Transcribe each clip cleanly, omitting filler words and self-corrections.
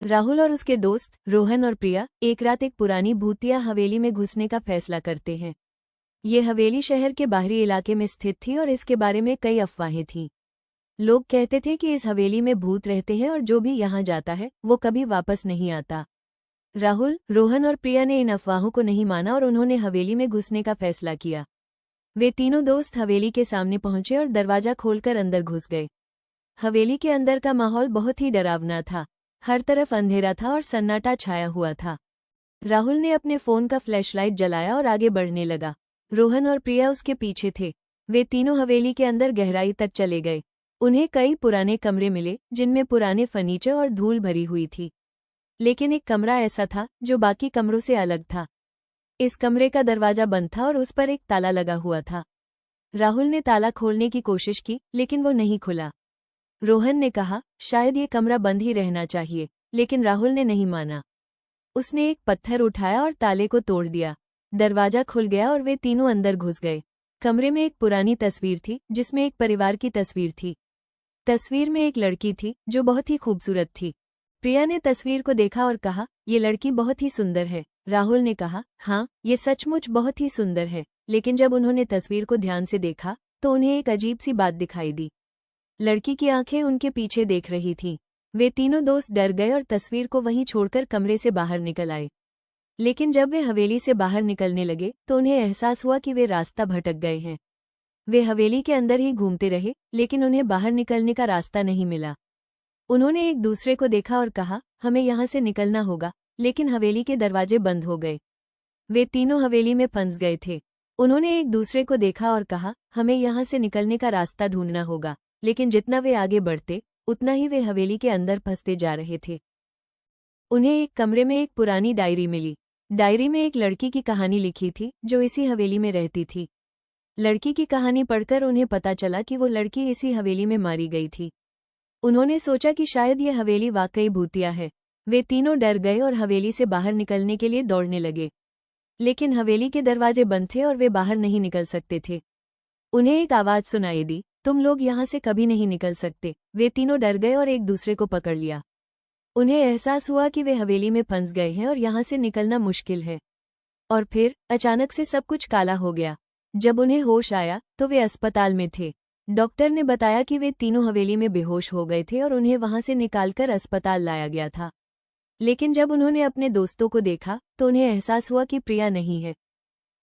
राहुल और उसके दोस्त रोहन और प्रिया एक रात एक पुरानी भूतिया हवेली में घुसने का फैसला करते हैं। ये हवेली शहर के बाहरी इलाके में स्थित थी और इसके बारे में कई अफवाहें थीं। लोग कहते थे कि इस हवेली में भूत रहते हैं और जो भी यहाँ जाता है वो कभी वापस नहीं आता। राहुल, रोहन और प्रिया ने इन अफवाहों को नहीं माना और उन्होंने हवेली में घुसने का फैसला किया। वे तीनों दोस्त हवेली के सामने पहुंचे और दरवाजा खोलकर अंदर घुस गए। हवेली के अंदर का माहौल बहुत ही डरावना था। हर तरफ अंधेरा था और सन्नाटा छाया हुआ था। राहुल ने अपने फोन का फ्लैशलाइट जलाया और आगे बढ़ने लगा। रोहन और प्रिया उसके पीछे थे। वे तीनों हवेली के अंदर गहराई तक चले गए। उन्हें कई पुराने कमरे मिले जिनमें पुराने फर्नीचर और धूल भरी हुई थी। लेकिन एक कमरा ऐसा था जो बाकी कमरों से अलग था। इस कमरे का दरवाजा बंद था और उस पर एक ताला लगा हुआ था। राहुल ने ताला खोलने की कोशिश की लेकिन वो नहीं खुला। रोहन ने कहा, शायद ये कमरा बंद ही रहना चाहिए, लेकिन राहुल ने नहीं माना। उसने एक पत्थर उठाया और ताले को तोड़ दिया। दरवाजा खुल गया और वे तीनों अंदर घुस गए। कमरे में एक पुरानी तस्वीर थी जिसमें एक परिवार की तस्वीर थी। तस्वीर में एक लड़की थी जो बहुत ही खूबसूरत थी। प्रिया ने तस्वीर को देखा और कहा, ये लड़की बहुत ही सुंदर है। राहुल ने कहा, हाँ, ये सचमुच बहुत ही सुंदर है। लेकिन जब उन्होंने तस्वीर को ध्यान से देखा तो उन्हें एक अजीब सी बात दिखाई दी। लड़की की आंखें उनके पीछे देख रही थीं। वे तीनों दोस्त डर गए और तस्वीर को वहीं छोड़कर कमरे से बाहर निकल आए। लेकिन जब वे हवेली से बाहर निकलने लगे तो उन्हें एहसास हुआ कि वे रास्ता भटक गए हैं। वे हवेली के अंदर ही घूमते रहे लेकिन उन्हें बाहर निकलने का रास्ता नहीं मिला। उन्होंने एक दूसरे को देखा और कहा, हमें यहाँ से निकलना होगा, लेकिन हवेली के दरवाजे बंद हो गए। वे तीनों हवेली में फंस गए थे। उन्होंने एक दूसरे को देखा और कहा, हमें यहाँ से निकलने का रास्ता ढूंढना होगा, लेकिन जितना वे आगे बढ़ते उतना ही वे हवेली के अंदर फंसते जा रहे थे। उन्हें एक कमरे में एक पुरानी डायरी मिली। डायरी में एक लड़की की कहानी लिखी थी जो इसी हवेली में रहती थी। लड़की की कहानी पढ़कर उन्हें पता चला कि वो लड़की इसी हवेली में मारी गई थी। उन्होंने सोचा कि शायद ये हवेली वाकई भूतिया है। वे तीनों डर गए और हवेली से बाहर निकलने के लिए दौड़ने लगे। लेकिन हवेली के दरवाजे बंद थे और वे बाहर नहीं निकल सकते थे। उन्हें एक आवाज सुनाई दी, तुम लोग यहाँ से कभी नहीं निकल सकते। वे तीनों डर गए और एक दूसरे को पकड़ लिया। उन्हें एहसास हुआ कि वे हवेली में फंस गए हैं और यहाँ से निकलना मुश्किल है। और फिर अचानक से सब कुछ काला हो गया। जब उन्हें होश आया तो वे अस्पताल में थे। डॉक्टर ने बताया कि वे तीनों हवेली में बेहोश हो गए थे और उन्हें वहां से निकालकर अस्पताल लाया गया था। लेकिन जब उन्होंने अपने दोस्तों को देखा तो उन्हें एहसास हुआ कि प्रिया नहीं है।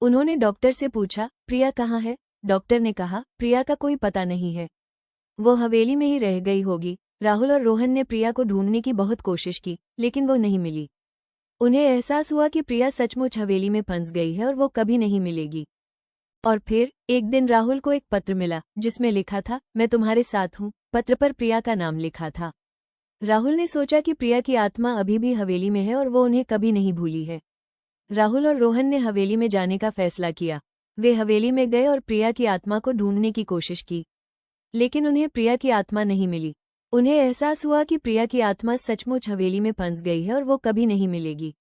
उन्होंने डॉक्टर से पूछा, प्रिया कहाँ है? डॉक्टर ने कहा, प्रिया का कोई पता नहीं है, वो हवेली में ही रह गई होगी। राहुल और रोहन ने प्रिया को ढूंढने की बहुत कोशिश की लेकिन वो नहीं मिली। उन्हें एहसास हुआ कि प्रिया सचमुच हवेली में फंस गई है और वो कभी नहीं मिलेगी। और फिर एक दिन राहुल को एक पत्र मिला जिसमें लिखा था, मैं तुम्हारे साथ हूँ। पत्र पर प्रिया का नाम लिखा था। राहुल ने सोचा कि प्रिया की आत्मा अभी भी हवेली में है और वो उन्हें कभी नहीं भूली है। राहुल और रोहन ने हवेली में जाने का फैसला किया। वे हवेली में गए और प्रिया की आत्मा को ढूंढने की कोशिश की, लेकिन उन्हें प्रिया की आत्मा नहीं मिली। उन्हें एहसास हुआ कि प्रिया की आत्मा सचमुच हवेली में फंस गई है और वो कभी नहीं मिलेगी।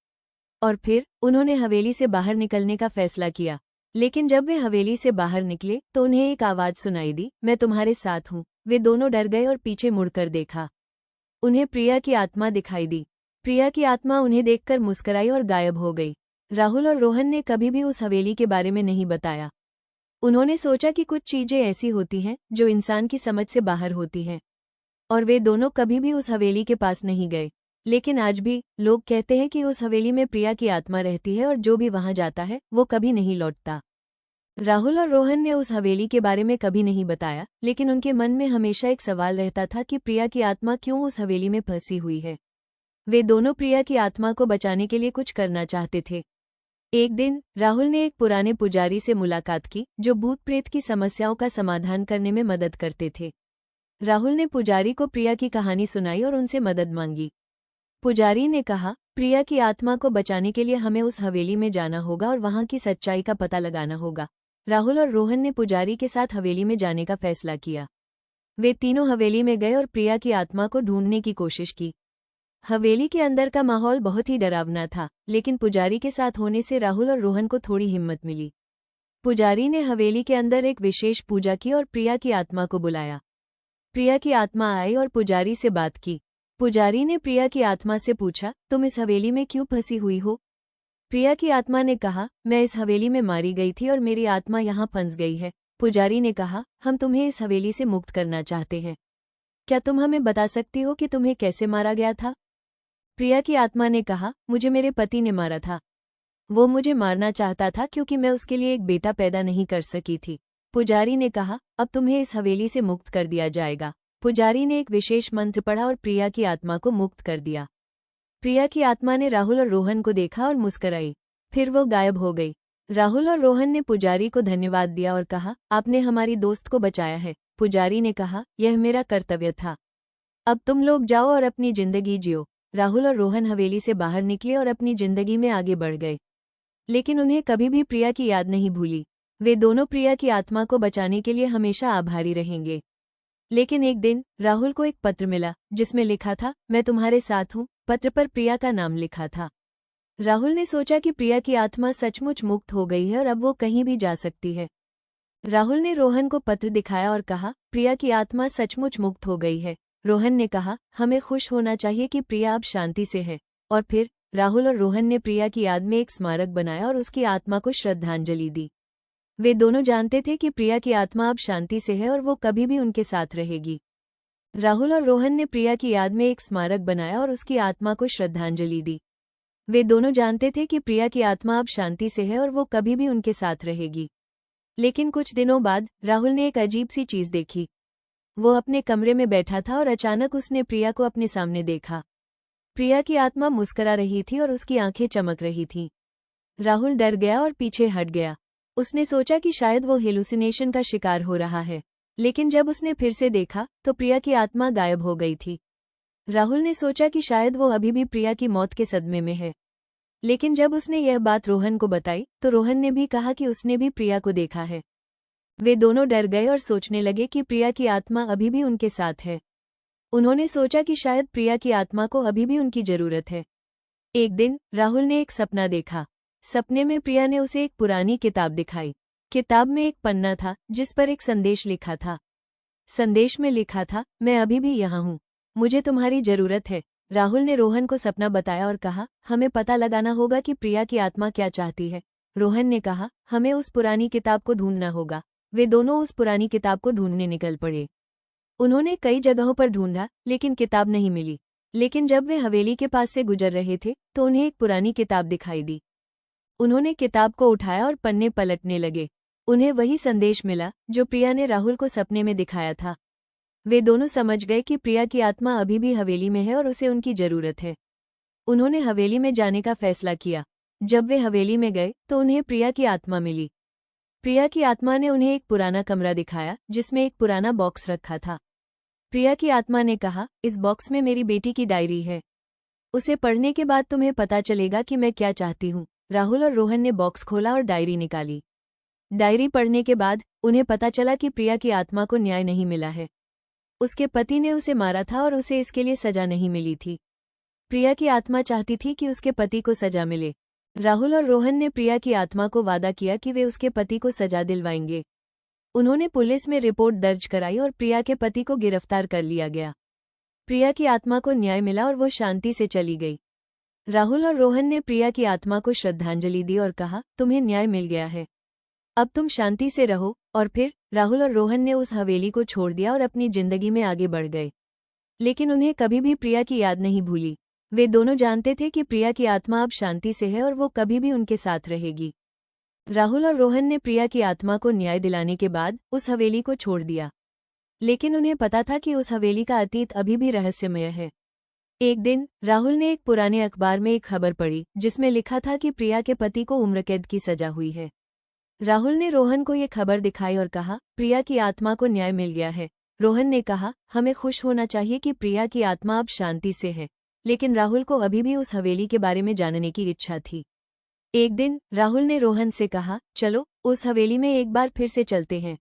और फिर उन्होंने हवेली से बाहर निकलने का फैसला किया। लेकिन जब वे हवेली से बाहर निकले तो उन्हें एक आवाज सुनाई दी, मैं तुम्हारे साथ हूँ। वे दोनों डर गए और पीछे मुड़कर देखा। उन्हें प्रिया की आत्मा दिखाई दी। प्रिया की आत्मा उन्हें देखकर मुस्कुराई और गायब हो गई। राहुल और रोहन ने कभी भी उस हवेली के बारे में नहीं बताया। उन्होंने सोचा कि कुछ चीजें ऐसी होती हैं जो इंसान की समझ से बाहर होती हैं, और वे दोनों कभी भी उस हवेली के पास नहीं गए। लेकिन आज भी लोग कहते हैं कि उस हवेली में प्रिया की आत्मा रहती है और जो भी वहां जाता है वो कभी नहीं लौटता। राहुल और रोहन ने उस हवेली के बारे में कभी नहीं बताया, लेकिन उनके मन में हमेशा एक सवाल रहता था कि प्रिया की आत्मा क्यों उस हवेली में फंसी हुई है। वे दोनों प्रिया की आत्मा को बचाने के लिए कुछ करना चाहते थे। एक दिन राहुल ने एक पुराने पुजारी से मुलाकात की जो भूत प्रेत की समस्याओं का समाधान करने में मदद करते थे। राहुल ने पुजारी को प्रिया की कहानी सुनाई और उनसे मदद मांगी। पुजारी ने कहा, प्रिया की आत्मा को बचाने के लिए हमें उस हवेली में जाना होगा और वहां की सच्चाई का पता लगाना होगा। राहुल और रोहन ने पुजारी के साथ हवेली में जाने का फैसला किया। वे तीनों हवेली में गए और प्रिया की आत्मा को ढूंढने की कोशिश की। हवेली के अंदर का माहौल बहुत ही डरावना था, लेकिन पुजारी के साथ होने से राहुल और रोहन को थोड़ी हिम्मत मिली। पुजारी ने हवेली के अंदर एक विशेष पूजा की और प्रिया की आत्मा को बुलाया। प्रिया की आत्मा आई और पुजारी से बात की। पुजारी ने प्रिया की आत्मा से पूछा, तुम इस हवेली में क्यों फंसी हुई हो? प्रिया की आत्मा ने कहा, मैं इस हवेली में मारी गई थी और मेरी आत्मा यहाँ फंस गई है। पुजारी ने कहा, हम तुम्हें इस हवेली से मुक्त करना चाहते हैं। क्या तुम हमें बता सकती हो कि तुम्हें कैसे मारा गया था? प्रिया की आत्मा ने कहा, मुझे मेरे पति ने मारा था। वो मुझे मारना चाहता था क्योंकि मैं उसके लिए एक बेटा पैदा नहीं कर सकी थी। पुजारी ने कहा, अब तुम्हें इस हवेली से मुक्त कर दिया जाएगा। पुजारी ने एक विशेष मंत्र पढ़ा और प्रिया की आत्मा को मुक्त कर दिया। प्रिया की आत्मा ने राहुल और रोहन को देखा और मुस्कराई। फिर वो गायब हो गई। राहुल और रोहन ने पुजारी को धन्यवाद दिया और कहा, आपने हमारी दोस्त को बचाया है। पुजारी ने कहा, यह मेरा कर्तव्य था। अब तुम लोग जाओ और अपनी जिंदगी जियो। राहुल और रोहन हवेली से बाहर निकले और अपनी जिंदगी में आगे बढ़ गए। लेकिन उन्हें कभी भी प्रिया की याद नहीं भूली। वे दोनों प्रिया की आत्मा को बचाने के लिए हमेशा आभारी रहेंगे। लेकिन एक दिन राहुल को एक पत्र मिला जिसमें लिखा था, मैं तुम्हारे साथ हूँ। पत्र पर प्रिया का नाम लिखा था। राहुल ने सोचा कि प्रिया की आत्मा सचमुच मुक्त हो गई है और अब वो कहीं भी जा सकती है। राहुल ने रोहन को पत्र दिखाया और कहा, प्रिया की आत्मा सचमुच मुक्त हो गई है। रोहन ने कहा, हमें खुश होना चाहिए कि प्रिया अब शांति से है। और फिर राहुल और रोहन ने प्रिया की याद में एक स्मारक बनाया और उसकी आत्मा को श्रद्धांजलि दी। वे दोनों जानते थे कि प्रिया की आत्मा अब शांति से है और वो कभी भी उनके साथ रहेगी। राहुल और रोहन ने प्रिया की याद में एक स्मारक बनाया और उसकी आत्मा को श्रद्धांजलि दी। वे दोनों जानते थे कि प्रिया की आत्मा अब शांति से है और वो कभी भी उनके साथ रहेगी। लेकिन कुछ दिनों बाद राहुल ने एक अजीब सी चीज देखी। वो अपने कमरे में बैठा था और अचानक उसने प्रिया को अपने सामने देखा। प्रिया की आत्मा मुस्करा रही थी और उसकी आंखें चमक रही थीं। राहुल डर गया और पीछे हट गया। उसने सोचा कि शायद वो हेलुसिनेशन का शिकार हो रहा है। लेकिन जब उसने फिर से देखा तो प्रिया की आत्मा गायब हो गई थी। राहुल ने सोचा कि शायद वो अभी भी प्रिया की मौत के सदमे में है। लेकिन जब उसने यह बात रोहन को बताई तो रोहन ने भी कहा कि उसने भी प्रिया को देखा है। वे दोनों डर गए और सोचने लगे कि प्रिया की आत्मा अभी भी उनके साथ है। उन्होंने सोचा कि शायद प्रिया की आत्मा को अभी भी उनकी जरूरत है। एक दिन राहुल ने एक सपना देखा। सपने में प्रिया ने उसे एक पुरानी किताब दिखाई। किताब में एक पन्ना था जिस पर एक संदेश लिखा था। संदेश में लिखा था, मैं अभी भी यहाँ हूँ, मुझे तुम्हारी जरूरत है। राहुल ने रोहन को सपना बताया और कहा, हमें पता लगाना होगा कि प्रिया की आत्मा क्या चाहती है। रोहन ने कहा, हमें उस पुरानी किताब को ढूंढना होगा। वे दोनों उस पुरानी किताब को ढूंढने निकल पड़े। उन्होंने कई जगहों पर ढूंढा लेकिन किताब नहीं मिली। लेकिन जब वे हवेली के पास से गुजर रहे थे तो उन्हें एक पुरानी किताब दिखाई दी। उन्होंने किताब को उठाया और पन्ने पलटने लगे। उन्हें वही संदेश मिला जो प्रिया ने राहुल को सपने में दिखाया था। वे दोनों समझ गए कि प्रिया की आत्मा अभी भी हवेली में है और उसे उनकी जरूरत है। उन्होंने हवेली में जाने का फैसला किया। जब वे हवेली में गए तो उन्हें प्रिया की आत्मा मिली। प्रिया की आत्मा ने उन्हें एक पुराना कमरा दिखाया जिसमें एक पुराना बॉक्स रखा था। प्रिया की आत्मा ने कहा, इस बॉक्स में मेरी बेटी की डायरी है। उसे पढ़ने के बाद तुम्हें पता चलेगा कि मैं क्या चाहती हूँ। राहुल और रोहन ने बॉक्स खोला और डायरी निकाली। डायरी पढ़ने के बाद उन्हें पता चला कि प्रिया की आत्मा को न्याय नहीं मिला है। उसके पति ने उसे मारा था और उसे इसके लिए सजा नहीं मिली थी। प्रिया की आत्मा चाहती थी कि उसके पति को सजा मिले। राहुल और रोहन ने प्रिया की आत्मा को वादा किया कि वे उसके पति को सजा दिलवाएंगे। उन्होंने पुलिस में रिपोर्ट दर्ज कराई और प्रिया के पति को गिरफ्तार कर लिया गया। प्रिया की आत्मा को न्याय मिला और वो शांति से चली गई। राहुल और रोहन ने प्रिया की आत्मा को श्रद्धांजलि दी और कहा, तुम्हें न्याय मिल गया है, अब तुम शांति से रहो। और फिर राहुल और रोहन ने उस हवेली को छोड़ दिया और अपनी जिंदगी में आगे बढ़ गए। लेकिन उन्हें कभी भी प्रिया की याद नहीं भूली। वे दोनों जानते थे कि प्रिया की आत्मा अब शांति से है और वो कभी भी उनके साथ रहेगी। राहुल और रोहन ने प्रिया की आत्मा को न्याय दिलाने के बाद उस हवेली को छोड़ दिया। लेकिन उन्हें पता था कि उस हवेली का अतीत अभी भी रहस्यमय है। एक दिन राहुल ने एक पुराने अखबार में एक खबर पढ़ी जिसमें लिखा था कि प्रिया के पति को उम्रकैद की सजा हुई है। राहुल ने रोहन को ये खबर दिखाई और कहा, प्रिया की आत्मा को न्याय मिल गया है। रोहन ने कहा, हमें खुश होना चाहिए कि प्रिया की आत्मा अब शांति से है। लेकिन राहुल को अभी भी उस हवेली के बारे में जानने की इच्छा थी। एक दिन राहुल ने रोहन से कहा, चलो उस हवेली में एक बार फिर से चलते हैं।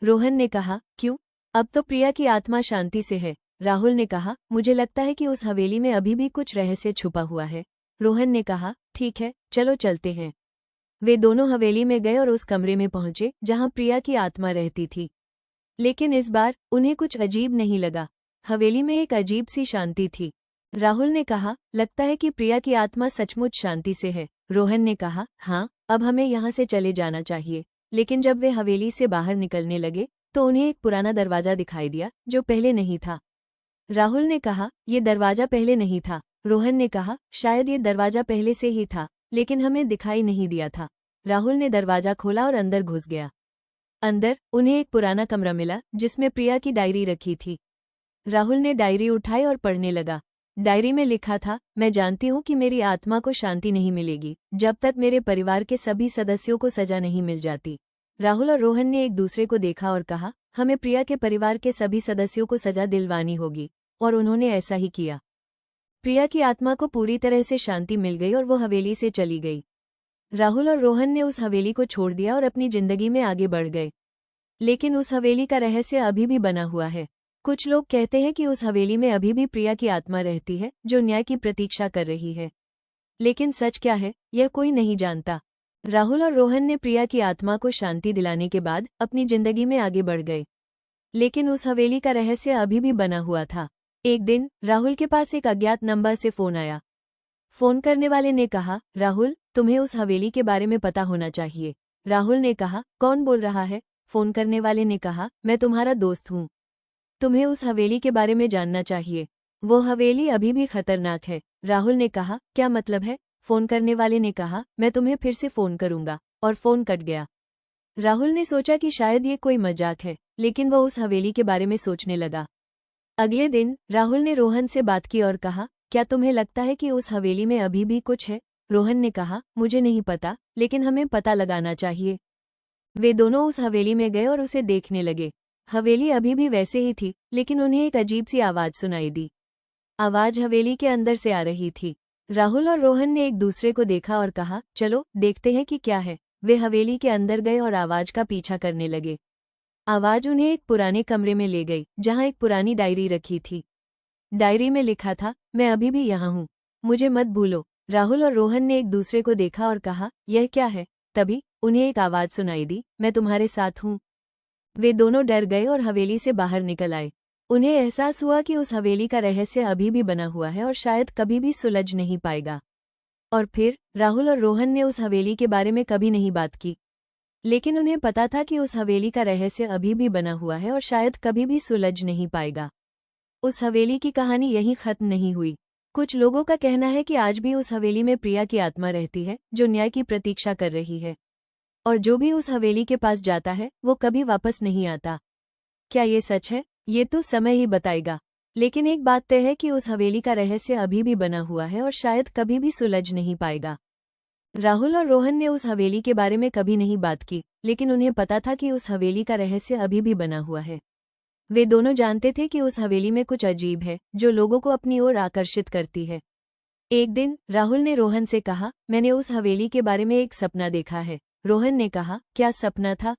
रोहन ने कहा, क्यों? अब तो प्रिया की आत्मा शांति से है। राहुल ने कहा, मुझे लगता है कि उस हवेली में अभी भी कुछ रहस्य छुपा हुआ है। रोहन ने कहा, ठीक है, चलो चलते हैं। वे दोनों हवेली में गए और उस कमरे में पहुंचे जहां प्रिया की आत्मा रहती थी। लेकिन इस बार उन्हें कुछ अजीब नहीं लगा। हवेली में एक अजीब सी शांति थी। राहुल ने कहा, लगता है कि प्रिया की आत्मा सचमुच शांति से है। रोहन ने कहा, हाँ, अब हमें यहाँ से चले जाना चाहिए। लेकिन जब वे हवेली से बाहर निकलने लगे तो उन्हें एक पुराना दरवाजा दिखाई दिया जो पहले नहीं था। राहुल ने कहा, ये दरवाजा पहले नहीं था। रोहन ने कहा, शायद ये दरवाजा पहले से ही था, लेकिन हमें दिखाई नहीं दिया था। राहुल ने दरवाजा खोला और अंदर घुस गया। अंदर उन्हें एक पुराना कमरा मिला जिसमें प्रिया की डायरी रखी थी। राहुल ने डायरी उठाई और पढ़ने लगा। डायरी में लिखा था, मैं जानती हूँ कि मेरी आत्मा को शांति नहीं मिलेगी जब तक मेरे परिवार के सभी सदस्यों को सजा नहीं मिल जाती। राहुल और रोहन ने एक दूसरे को देखा और कहा, हमें प्रिया के परिवार के सभी सदस्यों को सजा दिलवानी होगी, और उन्होंने ऐसा ही किया। प्रिया की आत्मा को पूरी तरह से शांति मिल गई और वो हवेली से चली गई। राहुल और रोहन ने उस हवेली को छोड़ दिया और अपनी जिंदगी में आगे बढ़ गए। लेकिन उस हवेली का रहस्य अभी भी बना हुआ है। कुछ लोग कहते हैं कि उस हवेली में अभी भी प्रिया की आत्मा रहती है जो न्याय की प्रतीक्षा कर रही है। लेकिन सच क्या है, यह कोई नहीं जानता। राहुल और रोहन ने प्रिया की आत्मा को शांति दिलाने के बाद अपनी जिंदगी में आगे बढ़ गए। लेकिन उस हवेली का रहस्य अभी भी बना हुआ था। एक दिन राहुल के पास एक अज्ञात नंबर से फोन आया। फोन करने वाले ने कहा, राहुल, तुम्हें उस हवेली के बारे में पता होना चाहिए। राहुल ने कहा, कौन बोल रहा है? फोन करने वाले ने कहा, मैं तुम्हारा दोस्त हूँ। तुम्हें उस हवेली के बारे में जानना चाहिए। वो हवेली अभी भी खतरनाक है। राहुल ने कहा, क्या मतलब है? फोन करने वाले ने कहा, मैं तुम्हें फिर से फोन करूंगा, और फोन कट गया। राहुल ने सोचा कि शायद ये कोई मजाक है, लेकिन वो उस हवेली के बारे में सोचने लगा। अगले दिन राहुल ने रोहन से बात की और कहा, क्या तुम्हें लगता है कि उस हवेली में अभी भी कुछ है? रोहन ने कहा, मुझे नहीं पता, लेकिन हमें पता लगाना चाहिए। वे दोनों उस हवेली में गए और उसे देखने लगे। हवेली अभी भी वैसे ही थी, लेकिन उन्हें एक अजीब सी आवाज सुनाई दी। आवाज हवेली के अंदर से आ रही थी। राहुल और रोहन ने एक दूसरे को देखा और कहा, चलो देखते हैं कि क्या है। वे हवेली के अंदर गए और आवाज का पीछा करने लगे। आवाज उन्हें एक पुराने कमरे में ले गई जहां एक पुरानी डायरी रखी थी। डायरी में लिखा था, मैं अभी भी यहाँ हूँ, मुझे मत भूलो। राहुल और रोहन ने एक दूसरे को देखा और कहा, यह क्या है? तभी उन्हें एक आवाज सुनाई दी, मैं तुम्हारे साथ हूँ। वे दोनों डर गए और हवेली से बाहर निकल आए। उन्हें एहसास हुआ कि उस हवेली का रहस्य अभी भी बना हुआ है और शायद कभी भी सुलझ नहीं पाएगा। और फिर राहुल और रोहन ने उस हवेली के बारे में कभी नहीं बात की। लेकिन उन्हें पता था कि उस हवेली का रहस्य अभी भी बना हुआ है और शायद कभी भी सुलझ नहीं पाएगा। उस हवेली की कहानी यहीं खत्म नहीं हुई। कुछ लोगों का कहना है कि आज भी उस हवेली में प्रिया की आत्मा रहती है जो न्याय की प्रतीक्षा कर रही है, और जो भी उस हवेली के पास जाता है वो कभी वापस नहीं आता। क्या ये सच है? ये तो समय ही बताएगा। लेकिन एक बात तय है कि उस हवेली का रहस्य अभी भी बना हुआ है और शायद कभी भी सुलझ नहीं पाएगा। राहुल और रोहन ने उस हवेली के बारे में कभी नहीं बात की, लेकिन उन्हें पता था कि उस हवेली का रहस्य अभी भी बना हुआ है। वे दोनों जानते थे कि उस हवेली में कुछ अजीब है जो लोगों को अपनी ओर आकर्षित करती है। एक दिन राहुल ने रोहन से कहा, मैंने उस हवेली के बारे में एक सपना देखा है। रोहन ने कहा, क्या सपना था?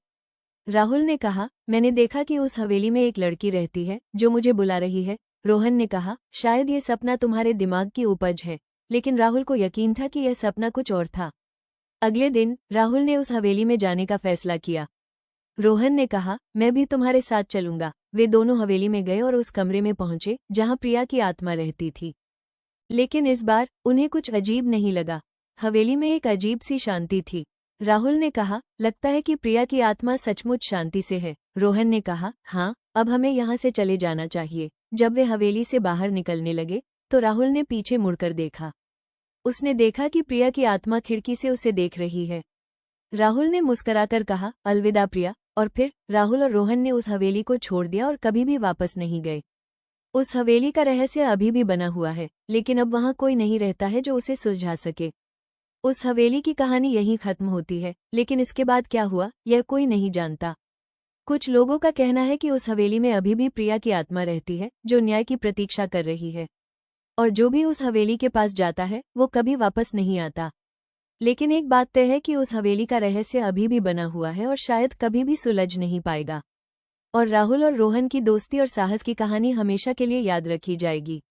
राहुल ने कहा, मैंने देखा कि उस हवेली में एक लड़की रहती है जो मुझे बुला रही है। रोहन ने कहा, शायद ये सपना तुम्हारे दिमाग की उपज है, लेकिन राहुल को यकीन था कि यह सपना कुछ और था। अगले दिन राहुल ने उस हवेली में जाने का फैसला किया। रोहन ने कहा, मैं भी तुम्हारे साथ चलूंगा। वे दोनों हवेली में गए और उस कमरे में पहुंचे जहां प्रिया की आत्मा रहती थी। लेकिन इस बार उन्हें कुछ अजीब नहीं लगा। हवेली में एक अजीब सी शांति थी। राहुल ने कहा, लगता है कि प्रिया की आत्मा सचमुच शांति से है। रोहन ने कहा, हाँ, अब हमें यहाँ से चले जाना चाहिए। जब वे हवेली से बाहर निकलने लगे तो राहुल ने पीछे मुड़कर देखा। उसने देखा कि प्रिया की आत्मा खिड़की से उसे देख रही है। राहुल ने मुस्कुराकर कहा, अलविदा प्रिया, और फिर राहुल और रोहन ने उस हवेली को छोड़ दिया और कभी भी वापस नहीं गए। उस हवेली का रहस्य अभी भी बना हुआ है, लेकिन अब वहाँ कोई नहीं रहता है जो उसे सुलझा सके। उस हवेली की कहानी यहीं खत्म होती है, लेकिन इसके बाद क्या हुआ यह कोई नहीं जानता। कुछ लोगों का कहना है कि उस हवेली में अभी भी प्रिया की आत्मा रहती है जो न्याय की प्रतीक्षा कर रही है, और जो भी उस हवेली के पास जाता है वो कभी वापस नहीं आता। लेकिन एक बात तय है कि उस हवेली का रहस्य अभी भी बना हुआ है और शायद कभी भी सुलझ नहीं पाएगा। और राहुल और रोहन की दोस्ती और साहस की कहानी हमेशा के लिए याद रखी जाएगी।